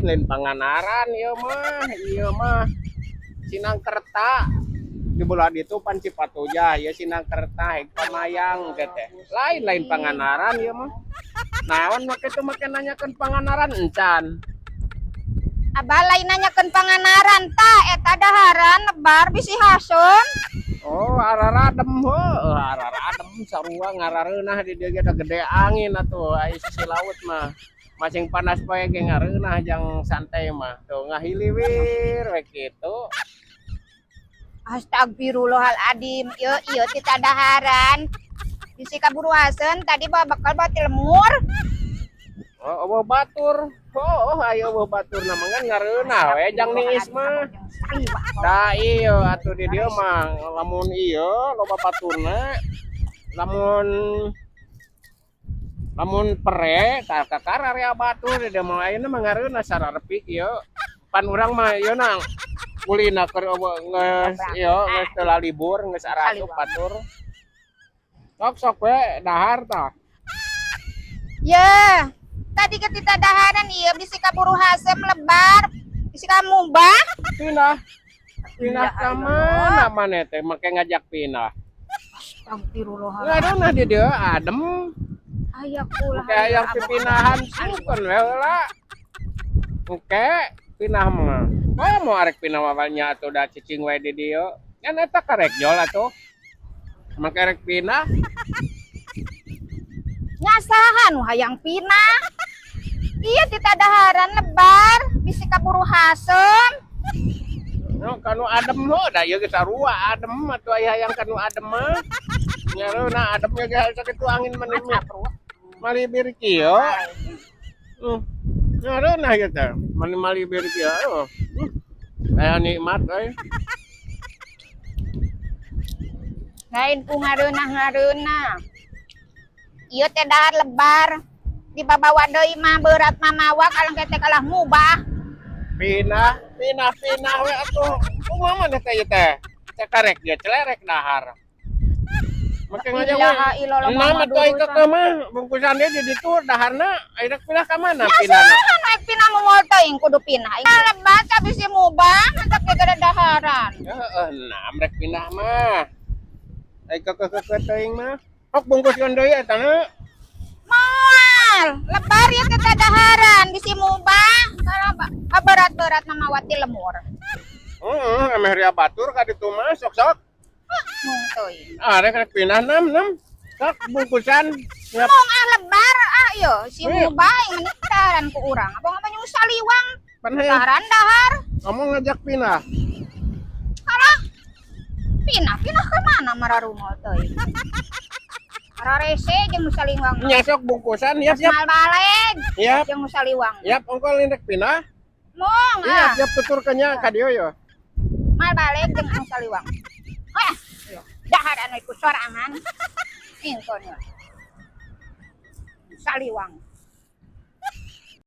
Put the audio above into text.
lain Panganaran ieu mah Sinangkerta di bulan itu pan Cipatuja ya Sinangkerta hek Pamayang teh lain Panganaran ieu mah naon make itu make nanyakeun Panganaran encan Abah lain nanyakeun Panganaran ta eta daharan lebar bisi haseum. oh araradem heuh araradem sarua ngarareunah di dieu ge gede angin atuh aya sisi laut mah macing panas poe ge ngareunah jang santai mah tuh ngahiliwir we kitu. Astagfirullahaladzim, ieu ti tadaharan. Bisi kaburu haseun tadi bawa bekal bawa ti lemur. Oh, eueuh batur. Oh, ayo eueuh batur na mangan ngareunah we jang niis mah. Da ieu atuh di dieu mah lamun ieu loba baturna. Lamun pere kakar area batur di dieu mah ayeuna mah ngareunah sararepik ieu. Pan urang mah ieu na kulina keur geus ieu geus teu libur geus arasup batur. Sok we dahar tah. Ya, tadi ketika daharan iya bisi kaburu haseum lebar, bisi kamubah. Pinah ka mana maneh teh make ngajak pinah. Astagfirullahaladzim. Ngareunah di dieu adem. Aya kulah. Kayak yang pipinahan singkeun we heula. Oke, pinah mah. Aya mau arek pinah mawalnya atuh da cicing we di dieu. Kan eta karek jol atuh. Make arek pinah. Nyasahan hayang pinah. Iya ti tadaharan lebar, bisi kaburu haseum. No, kanu adem ho da ieu ge sarua adem atuh aya yang kanu adem mah. Ngareunah ademnya ge sakitu angin menemi. Malibir kieu. Ngareunah ieu teh. Malibir kieu. Aya nikmat euy. Lain ku ngareunah. Ieu teh dahar lebar. Dibabawa deui mah berat mamawa kalang teh kalah mubah. Pinah we atuh. Kumaha maneh teh ieu teh? Teh karek dia celerek dahar. Make ngajak we. Nama tuh aing kekeh mah bungkusan dia di ditu daharna ayeuna pindah ka mana pinahna? Nyasahan naik pinah mungol teuing kudu pinah. Lebat habis si mubah handak gegere daharan. Heeh, nah rek pindah mah. Aing kekeh teuing mah. Hok bungkuskeun deui eta na. Moal, lebar ya ke daharan bisi mubah. Berat-berat mamawati lemur. Heeh, emeh ria batur ka ditu mah sok-sok. Mung teuing. Rek pindah nam. Sok bungkusan. Mung lebar yo si mubah yang menitaran ku urang. Abang nyuruh saliwang. Daharan dahar. Kamu ngajak pindah. Alah. Pinah ke mana mararumol teuing. Rarese jeung saliwang. Nya sok bungkusan ya siap. Mal baleg. Yap. Jeung saliwang. Yap, ongkol rek pindah. Mung Iya, siap tutur kenya ka dieu yo. Mal baleg jeung anu saliwang. Daharan we ku sorangan. Ingkon saliwang.